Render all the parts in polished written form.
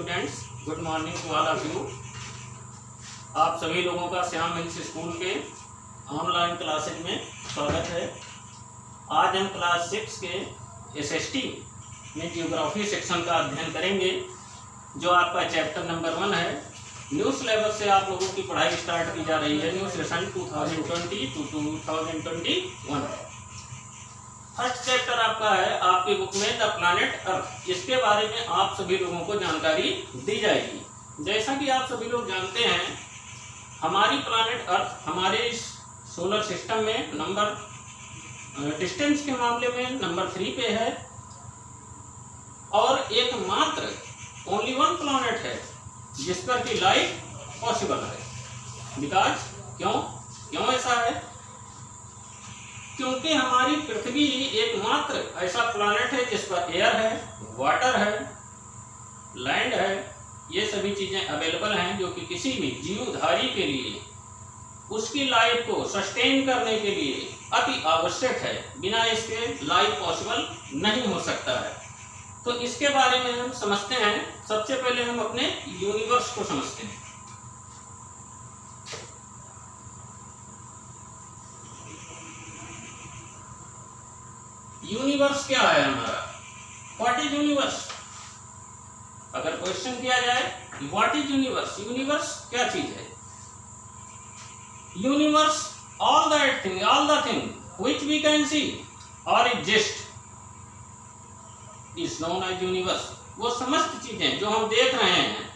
Students, good morning to all of you. आप सभी लोगों का श्याम हिल्स स्कूल के ऑनलाइन क्लासेज में स्वागत है। आज हम क्लास 6 के एसएसटी में जियोग्राफी सेक्शन का अध्ययन करेंगे, जो आपका चैप्टर नंबर 1 है। न्यू सिलेबस से आप लोगों की पढ़ाई स्टार्ट की जा रही है, new session 2020 to 2021। First chapter आपका है आपकी बुक में द प्लैनेट अर्थ। इसके बारे में आप सभी लोगों को जानकारी दी जाएगी। जैसा कि आप सभी लोग जानते हैं, हमारी प्लैनेट अर्थ हमारे इस सोलर सिस्टम में नंबर डिस्टेंस के मामले में नंबर 3 पे है, और एकमात्र ओनली वन प्लैनेट है जिस पर की लाइफ पॉसिबल है। बिकॉज क्यों ऐसा है? क्योंकि हमारी पृथ्वी एकमात्र ऐसा प्लैनेट है जिस पर एयर है, वाटर है, लैंड है, ये सभी चीजें अवेलेबल हैं, जो कि किसी भी जीवधारी के लिए उसकी लाइफ को सस्टेन करने के लिए अति आवश्यक है। बिना इसके लाइफ पॉसिबल नहीं हो सकता है। तो इसके बारे में हम समझते हैं। सबसे पहले हम अपने यूनिवर्स को समझते हैं। यूनिवर्स क्या है हमारा? What is universe? अगर क्वेश्चन किया जाए व्हाट इज यूनिवर्स, यूनिवर्स क्या चीज है? Universe all the thing which we can see और exist is known as universe. वो समस्त चीजें जो हम देख रहे हैं,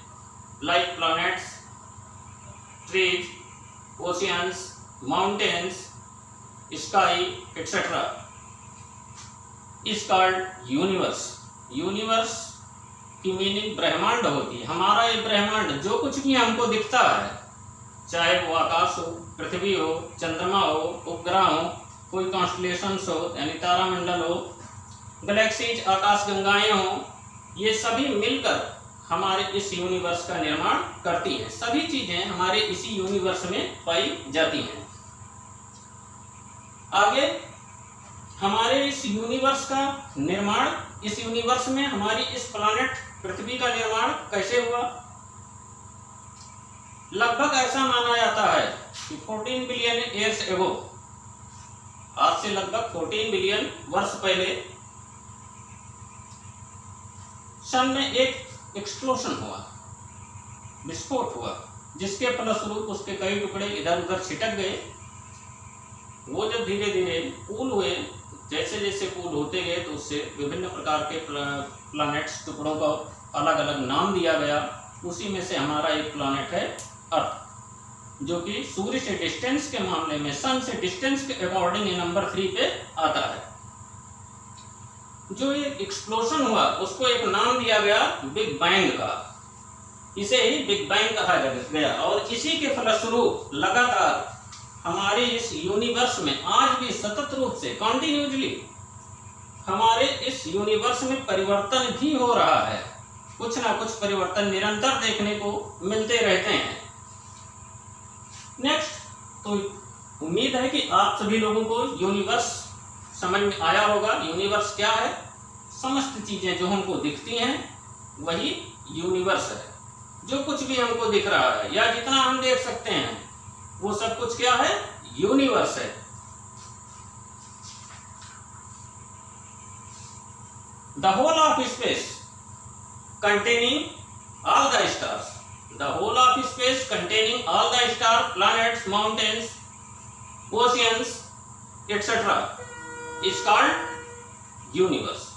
like planets, trees, oceans, mountains, sky etcetera is called universe. Universe की मीनिंग ब्रह्मांड होती है। हमारा ये ब्रह्मांड जो कुछ भी हमको दिखता है, चाहे वो आकाश हो, पृथ्वी हो, चंद्रमा हो, उपग्रह हो, कोई कॉन्स्टलेशंस हो यानी तारामंडल हो, गैलेक्सीज आकाश गंगाएं हो, ये सभी मिलकर हमारे इस यूनिवर्स का निर्माण करती हैं। सभी चीजें हमारे इसी यूनिवर्स में पाई जाती हैं। आगे हमारे इस यूनिवर्स का निर्माण, इस यूनिवर्स में हमारी इस प्लैनेट पृथ्वी का निर्माण कैसे हुआ? लगभग ऐसा माना जाता है कि 14 बिलियन ईयर्स एगो, आज से लगभग 14 बिलियन वर्ष पहले सन में एक एक्सप्लोशन हुआ, विस्फोट हुआ, जिसके फलस्वरूप उसके कई टुकड़े इधर उधर छिटक गए। वो जब धीरे धीरे कूल हुए, जैसे जैसे कूल होते गए, तो उससे विभिन्न प्रकार के प्लैनेट्स टुकड़ों का अलग अलग नाम दिया गया। उसी में से हमारा एक प्लैनेट है अर्थ, जो कि सूर्य से डिस्टेंस के मामले में, सन से डिस्टेंस के अकॉर्डिंग नंबर 3 पे आता है। जो ये एक्सप्लोशन हुआ उसको एक नाम दिया गया बिग बैंग का। इसे ही बिग बैंग कहा गया, और इसी के फलस्वरूप लगातार हमारे इस यूनिवर्स में आज भी सतत रूप से कॉन्टिन्यूसली हमारे इस यूनिवर्स में परिवर्तन भी हो रहा है। कुछ ना कुछ परिवर्तन निरंतर देखने को मिलते रहते हैं। नेक्स्ट, तो उम्मीद है कि आप सभी लोगों को यूनिवर्स समझ में आया होगा। यूनिवर्स क्या है? समस्त चीजें जो हमको दिखती हैं वही यूनिवर्स है। जो कुछ भी हमको दिख रहा है या जितना हम देख सकते हैं, वो सब कुछ क्या है? यूनिवर्स है। The whole of space containing all the stars, the whole of space containing all the star, planets, mountains, oceans etcetera is called universe.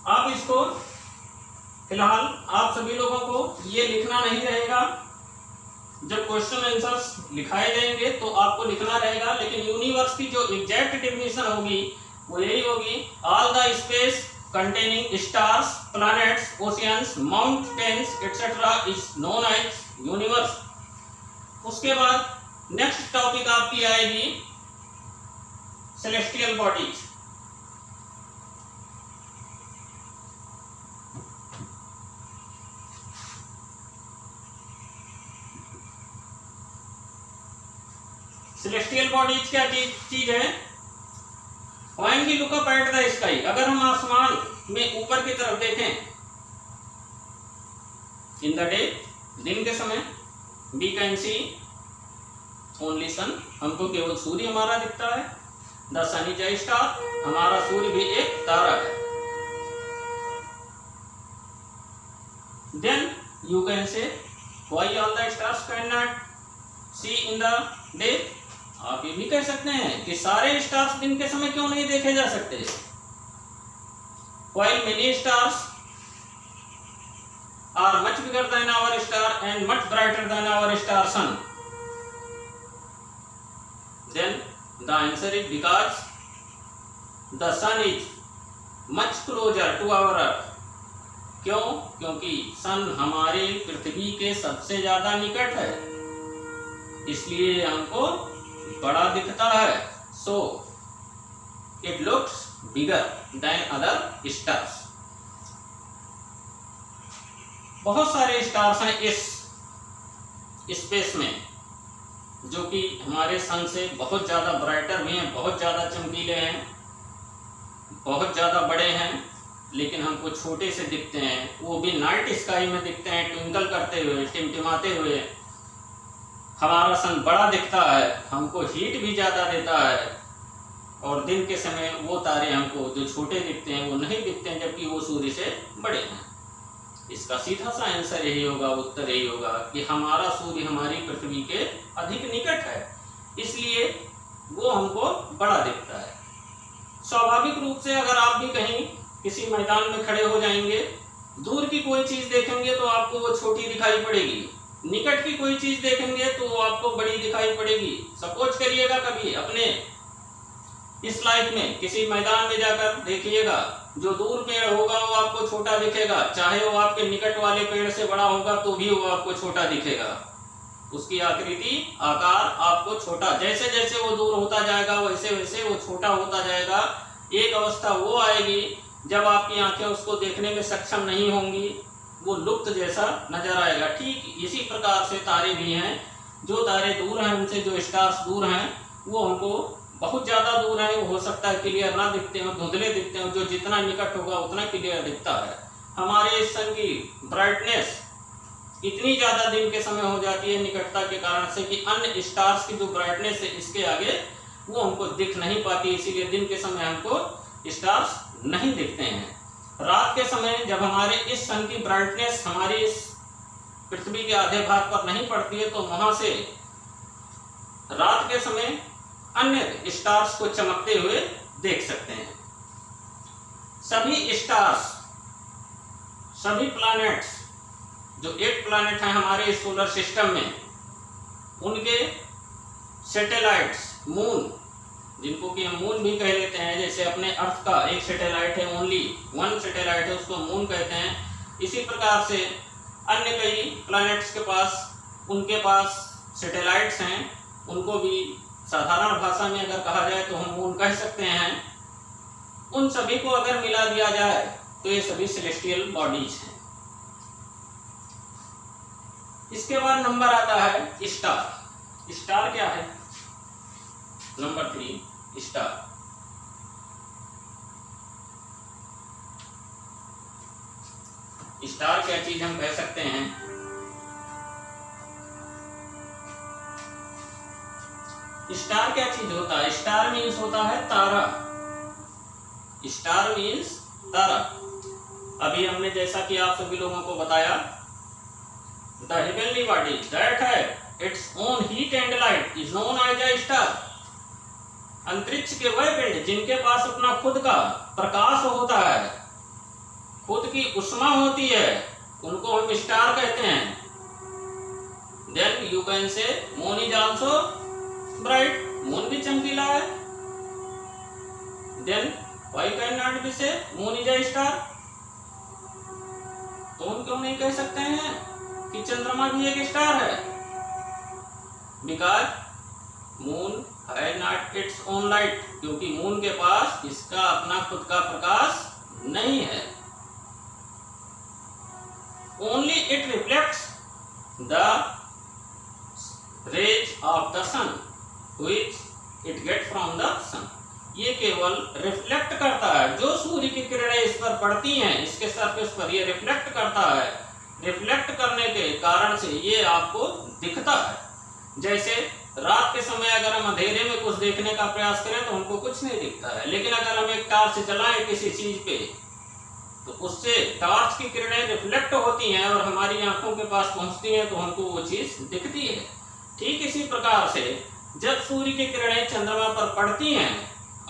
आप इसको फिलहाल आप सभी लोगों को ये लिखना नहीं रहेगा। जब क्वेश्चन आंसर्स लिखाए जाएंगे तो आपको लिखना रहेगा, लेकिन यूनिवर्स की जो एग्जैक्ट डेफिनेशन होगी वो यही होगी, all the space containing stars, planets, oceans, mountains etcetera is known as universe. उसके बाद नेक्स्ट टॉपिक आपकी आएगी सेलेस्टियल बॉडीज। सेलेस्टियल बॉडीज क्या चीज है? When we look up at the sky, अगर हम आसमान में ऊपर की तरफ देखें इन द डे, दिन के समय, we can see only sun, हमको केवल सूर्य हमारा दिखता है। The sun is a star, हमारा सूर्य भी एक तारा है। Then you can say why all the stars can not see in the day, आप ये भी कह सकते हैं कि सारे स्टार्स दिन के समय क्यों नहीं देखे जा सकते। While many stars are much bigger than our star and much brighter than our star sun, then the answer is because the sun is much closer to our earth। क्यों? क्योंकि सन हमारे पृथ्वी के सबसे ज्यादा निकट है, इसलिए हमको बड़ा दिखता है। So it looks bigger than other stars. बहुत सारे स्टार्स हैं इस स्पेस में जो कि हमारे सन से बहुत ज़्यादा ब्राइटर भी हैं, बहुत ज़्यादा चमकीले हैं, बहुत ज़्यादा बड़े हैं, लेकिन हमको छोटे से दिखते हैं। वो भी नाइट स्काई में दिखते हैं, ट्विंकल करते हुए, टिमटिमाते हुए। हमारा सन बड़ा दिखता है, हमको हीट भी ज़्यादा देता है, और दिन के समय वो तारे हमको जो छोटे दिखते हैं वो नहीं दिखते हैं, जबकि वो सूर्य से बड़े हैं। इसका सीधा सा आंसर यही होगा, उत्तर यही होगा कि हमारा सूर्य हमारी पृथ्वी के अधिक निकट है, इसलिए वो हमको बड़ा दिखता है। स्वाभाविक रूप से अगर आप भी कहीं किसी मैदान में खड़े हो जाएंगे, दूर की कोई चीज देखेंगे तो आपको वो छोटी दिखाई पड़ेगी, निकट की कोई चीज देखेंगे तो वो आपको बड़ी दिखाई पड़ेगी। सपोज करिएगा कभी अपने इस लाइफ में किसी मैदान में जाकर देखिएगा, जो दूर पेड़ होगा वो आपको छोटा दिखेगा, चाहे वो आपके निकट वाले पेड़ से बड़ा होगा तो भी वो आपको छोटा दिखेगा। उसकी आकृति, आकार आपको छोटा, जैसे जैसे वो दूर होता जाएगा वैसे वैसे वो छोटा होता जाएगा। एक अवस्था वो आएगी जब आपकी आंखें उसको देखने में सक्षम नहीं होंगी, वो लुप्त जैसा नजर आएगा। ठीक इसी प्रकार से तारे भी हैं, जो तारे दूर हैं, उनसे जो स्टार्स दूर हैं, वो हमको बहुत ज़्यादा दूर है, हो सकता है क्लियर ना दिखते हो, धुंधले दिखते हो। जो जितना निकट होगा उतना क्लियर दिखता है। हमारे इस सन की ब्राइटनेस इतनी ज़्यादा दिन के समय हो जाती है निकटता के कारण से कि अन्य स्टार्स की जो ब्राइटनेस है इसके आगे वो हमको दिख नहीं पाती, इसीलिए दिन के समय हमको स्टार्स नहीं दिखते हैं। रात के समय जब हमारे इस सन की ब्राइटनेस हमारी इस पृथ्वी के आधे भाग पर नहीं पड़ती है, तो वहां से रात के समय अन्य स्टार्स को चमकते हुए देख सकते हैं। सभी स्टार्स, सभी प्लैनेट्स, जो 8 प्लैनेट हैं हमारे सोलर सिस्टम में, उनके सैटेलाइट्स, मून, जिनको कि हम मून भी कह लेते हैं, जैसे अपने अर्थ का एक सैटेलाइट है, ओनली 1 सैटेलाइट है, उसको मून कहते हैं। इसी प्रकार से अन्य कई प्लैनेट्स के पास, उनके पास सैटेलाइट्स हैं, उनको भी साधारण भाषा में अगर कहा जाए तो हम मून कह सकते हैं। उन सभी को अगर मिला दिया जाए तो ये सभी सेलेस्टियल बॉडीज हैं। इसके बाद नंबर आता है स्टार। स्टार क्या है? Number 3 star. स्टार क्या चीज हम कह सकते हैं? स्टार क्या चीज होता है? स्टार मीन्स होता है तारा। स्टार मीन्स तारा। अभी हमने जैसा कि आप सभी लोगों को बताया, the heavenly body that have its own heat and light is known as a star. अंतरिक्ष के वह पिंड जिनके पास अपना खुद का प्रकाश होता है, खुद की उष्मा होती है, उनको हम स्टार कहते हैं। Then you can say moon is also bright, moon भी चमकीला है। Then why can not be say moon is a star? तो हम क्यों नहीं कह सकते हैं कि चंद्रमा भी एक स्टार है? बिकॉज मून है नॉट इट्स ओन लाइट, क्योंकि मून के पास इसका अपना खुद का प्रकाश नहीं है। Only it reflects the rays of the sun which it get from the sun. ये केवल रिफ्लेक्ट करता है, जो सूर्य की किरणें इस पर पड़ती हैं, इसके सरफेस पर, ये रिफ्लेक्ट करता है। रिफ्लेक्ट करने के कारण से ये आपको दिखता है। जैसे रात के समय अगर हम अंधेरे में कुछ देखने का प्रयास करें तो हमको कुछ नहीं दिखता है, लेकिन अगर हम एक टॉर्च जलाएं किसी चीज पे तो उससे टॉर्च की किरणें रिफ्लेक्ट होती हैं और हमारी आंखों के पास पहुंचती हैं तो हमको वो चीज दिखती है। ठीक इसी प्रकार से जब सूर्य की किरणें चंद्रमा पर पड़ती हैं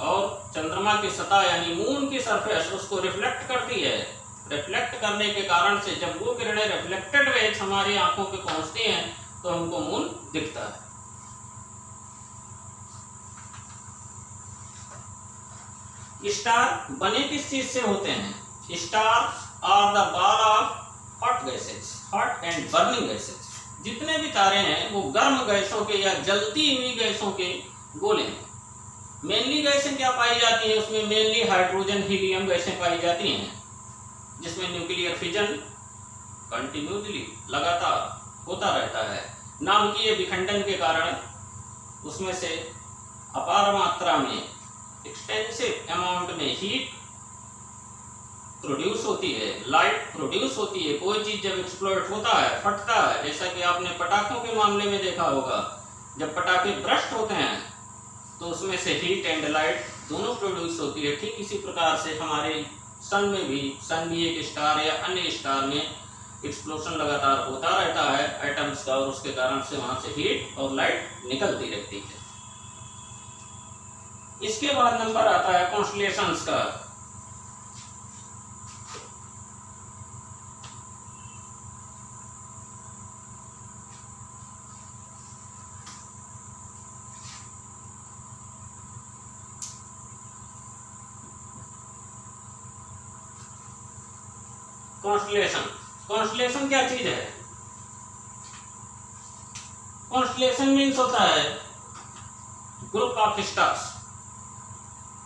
और चंद्रमा की सतह यानी मून की सरफेस उसको रिफ्लेक्ट करती है, रिफ्लेक्ट करने के कारण से जब वो किरणें रिफ्लेक्टेड रेज हमारी आंखों पे पहुंचती हैं तो हमको मून दिखता है। स्टार बने किस चीज से होते हैं? Star are the ball of hot gases, hot and burning gases. जितने भी तारे हैं वो गर्म गैसों के या जलती हुई गैसों के गोले हैं। मेनली गैसें क्या पाई जाती हैं उसमें? मेनली हाइड्रोजन, हीलियम गैसें पाई जाती हैं, जिसमें न्यूक्लियर फिजन कंटिन्यूसली लगातार होता रहता है। नाभिकीय विखंडन के कारण उसमें से अपार मात्रा में, एक्सटेंसिव अमाउंट में हीट प्रोड्यूस होती है, लाइट प्रोड्यूस होती है। कोई चीज जब एक्सप्लोड होता है, फटता है, जैसा कि आपने पटाखों के मामले में देखा होगा, जब पटाखे ब्रस्ट होते हैं तो उसमें से हीट एंड लाइट दोनों प्रोड्यूस होती है। ठीक इसी प्रकार से हमारे सन में भी, सन भी एक स्टार या अन्य स्टार में एक्सप्लोजन लगातार होता रहता है एटम्स का, और उसके कारण से वहां से हीट और लाइट निकलती रहती है। इसके बाद नंबर आता है कॉन्स्टलेशंस का। कॉन्स्टलेशन, कॉन्स्टलेशन क्या चीज है? कॉन्स्टलेशन मीन्स होता है ग्रुप ऑफ स्टार्स,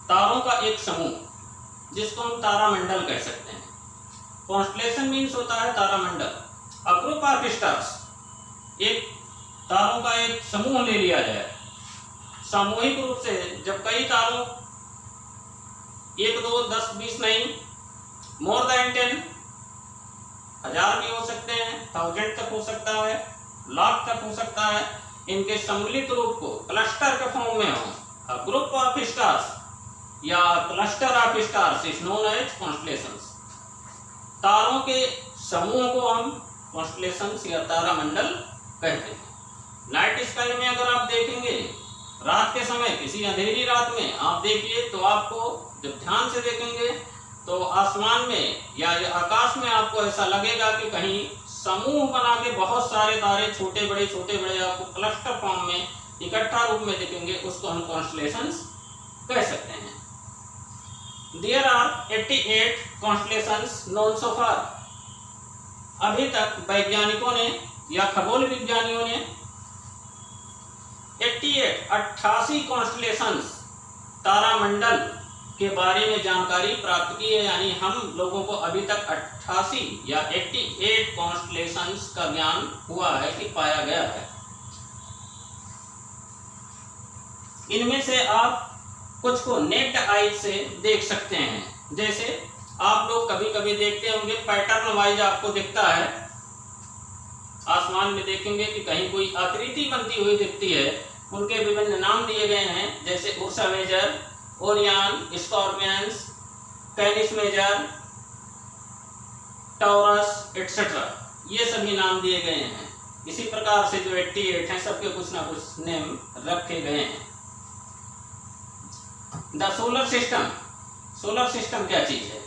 तारों का एक समूह, जिसको हम तारामंडल कह सकते हैं। कॉन्स्टलेशन मीन्स होता है तारामंडल। अ ग्रुप ऑफ स्टार्स, एक तारों का एक समूह ले लिया जाए। सामूहिक रूप से जब कई तारों, 1 2 10 20 नहीं, मोर देन 10, 1000 भी हो सकते हैं, 1000 तक हो सकता है, लाख तक हो सकता है, इनके सम्मिलित रूप को क्लस्टर के फॉर्म में हो, अ ग्रुप ऑफ स्टार्स या cluster of stars is known as constellations. तारों के समूह को हम कॉन्स्टलेशंस या तारामंडल कहते हैं। नाइट स्काई में अगर आप देखेंगे रात के समय, किसी अंधेरी रात में आप देखिए तो आपको जब ध्यान से देखेंगे तो आसमान में या आकाश में आपको ऐसा लगेगा कि कहीं समूह बना के बहुत सारे तारे छोटे बड़े आपको क्लस्टर फॉर्म में इकट्ठा रूप में दिखेंगे, उसको हम कॉन्स्टलेशंस कह सकते हैं। There are 88 constellations known so far. अभी तक वैज्ञानिकों ने या खगोल विज्ञानियों ने 88 कॉन्स्टलेशंस तारामंडल के बारे में जानकारी प्राप्त की है। यानी हम लोगों को अभी तक 88 या 88 कॉन्स्टलेशंस का ज्ञान हुआ है कि पाया गया है। इनमें से आप कुछ को नेक्ड आई से देख सकते हैं। जैसे आप लोग कभी कभी देखते होंगे पैटर्न वाइज आपको दिखता है, आसमान में देखेंगे कि कहीं कोई आकृति बनती हुई दिखती है, उनके विभिन्न नाम दिए गए हैं, जैसे Ursa Major, Orion, Scorpions, Canis Major, Taurus etcetera, ये सभी नाम दिए गए हैं। इसी प्रकार से जो 88 हैं सबके कुछ ना कुछ नेम रखे गए हैं। The solar system, solar system क्या चीज है?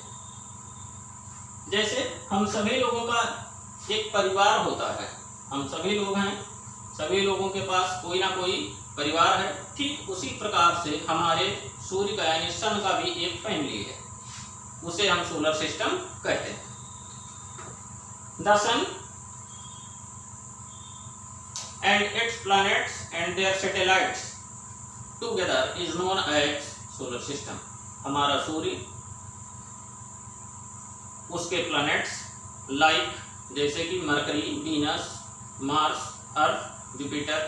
जैसे हम सभी लोगों का एक परिवार होता है, हम सभी लोग हैं, सभी लोगों के पास कोई ना कोई परिवार है। ठीक उसी प्रकार से हमारे सूर्य का यानी सन का भी एक फैमिली है, उसे हम सोलर सिस्टम कहते हैं। The sun and its planets and their satellites together is known as solar system. हमारा सूर्य, उसके प्लैनेट्स लाइक जैसे कि Mercury, Venus, Mars, Earth, Jupiter,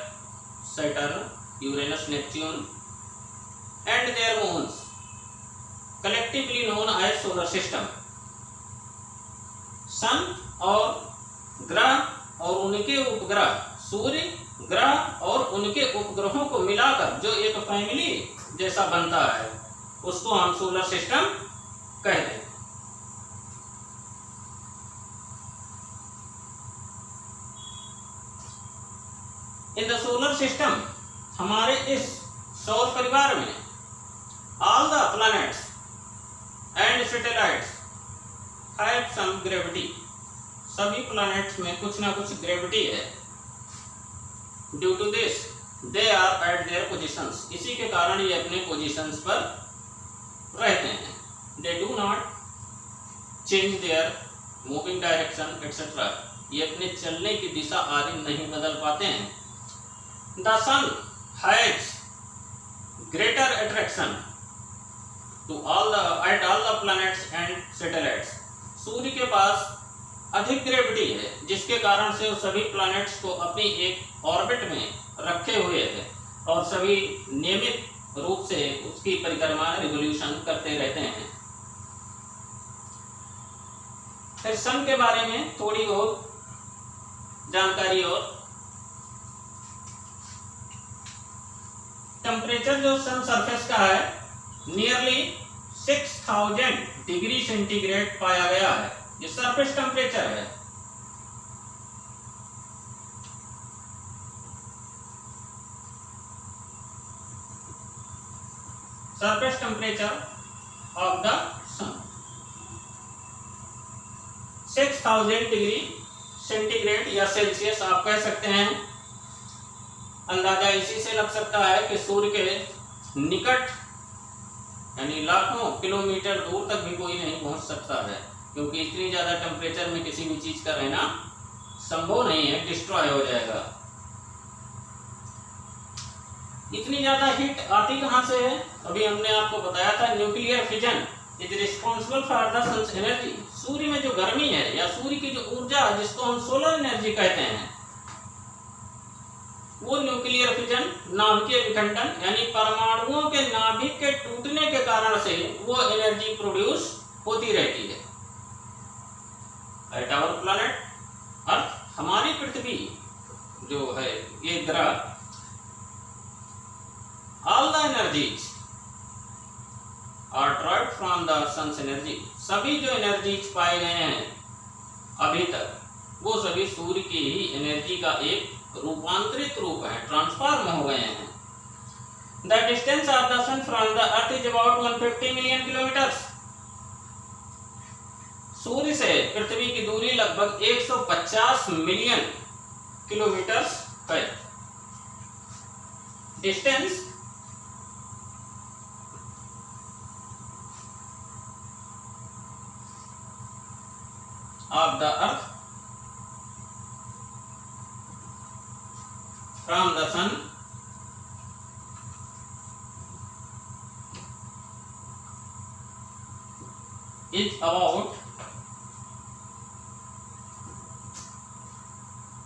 Saturn, Uranus, Neptune, solar system. Sun और ग्रह और उनके उपग्रह, सूर्य, ग्रह और उनके उपग्रहों को मिलाकर जो एक फैमिली जैसा बनता है उसको हम सोलर सिस्टम कहते हैं। इन द सोलर सिस्टम, हमारे इस सौर परिवार में, all the planets and satellites have some gravity, सभी प्लैनेट्स में कुछ ना कुछ ग्रेविटी है। Due to this they are at their positions, इसी के कारण ये अपने पोजिशंस पर रहते हैं। They do not change their moving direction etcetera, ये अपने चलने की दिशा आदि नहीं बदल पाते हैं। The sun has greater attraction to all the planets and satellites, सूर्य के पास अधिक ग्रेविटी है जिसके कारण से वो सभी प्लैनेट्स को अपनी एक ऑर्बिट में रखे हुए है और सभी नियमित रूप से उसकी परिक्रमा रिवोल्यूशन करते रहते हैं। फिर सन के बारे में थोड़ी बहुत जानकारी और टेम्परेचर जो सन सरफेस का है नियरली 6000 डिग्री सेंटीग्रेड पाया गया है, ये सरफेस टेम्परेचर है। Surface temperature of the sun 6000 degree centigrade या सेल्सियस आप कह सकते हैं। अंदाजा इसी से लग सकता है कि सूर्य के निकट यानी लाखों किलोमीटर दूर तक भी कोई नहीं पहुंच सकता है, क्योंकि इतनी ज़्यादा टेम्परेचर में किसी भी चीज़ का रहना संभव नहीं है, डिस्ट्रॉय हो जाएगा। इतनी ज़्यादा हीट आती कहाँ से है? अभी हमने आपको बताया था nuclear fission is responsible for the sun's energy. सूर्य में जो गर्मी है या सूर्य की जो ऊर्जा है जिसको हम सोलर एनर्जी कहते हैं, वो न्यूक्लियर फिजन, नाभिकीय विखंडन यानी परमाणुओं के नाभिक के टूटने के कारण से वो एनर्जी प्रोड्यूस होती रहती है। एट आवर प्लैनेट अर्थ, हमारी पृथ्वी जो है ये ग्रह, all the energies are derived from the sun's energy, सभी जो एनर्जीज पाए गए हैं अभी तक वो सभी सूर्य की ही एनर्जी का एक रूपांतरित रूप है, ट्रांसफॉर्म हो गए हैं। The distance of the sun from the earth is about 150 million kilometres, सूर्य से पृथ्वी की दूरी लगभग 150 मिलियन किलोमीटर्स है। Distance of the earth from the sun is about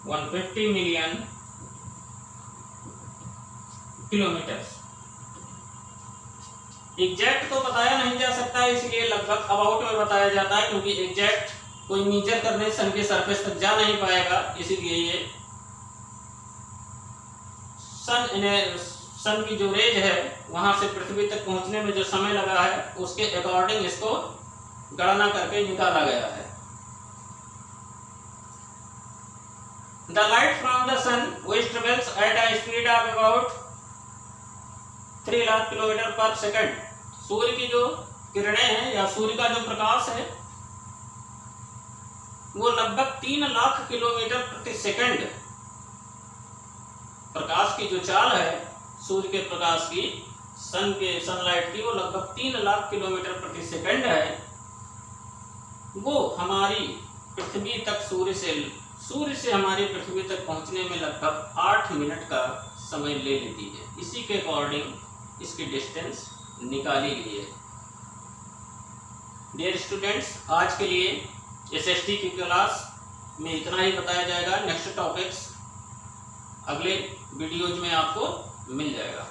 150 million kilometres. Exact तो बताया नहीं जा सकता है, इसलिए लगभग अबाउट में बताया जाता है, क्योंकि एग्जैक्ट कोई मीजर करने सन के सरफेस तक जा नहीं पाएगा। इसीलिए ये सन की जो रेज है वहां से पृथ्वी तक पहुंचने में जो समय लगा है उसके अकॉर्डिंग इसको गणना करके निकाला गया है। The light from the sun which travels at a speed of about 3 lakh kilometre पर सेकंड, सूर्य की जो किरणें हैं या सूर्य का जो प्रकाश है वो लगभग 3 लाख किलोमीटर प्रति सेकंड, प्रकाश की जो चाल है सूर्य के प्रकाश की, सनलाइट की, वो लगभग 3 लाख किलोमीटर प्रति सेकंड है। वो हमारी पृथ्वी तक सूर्य से हमारी पृथ्वी तक पहुंचने में लगभग 8 मिनट का समय ले लेती है। इसी के अकॉर्डिंग इसकी डिस्टेंस निकाली गई है। डियर स्टूडेंट्स, आज के लिए एसएसटी की क्लास में इतना ही बताया जाएगा। नेक्स्ट टॉपिक्स अगले वीडियोज में आपको मिल जाएगा।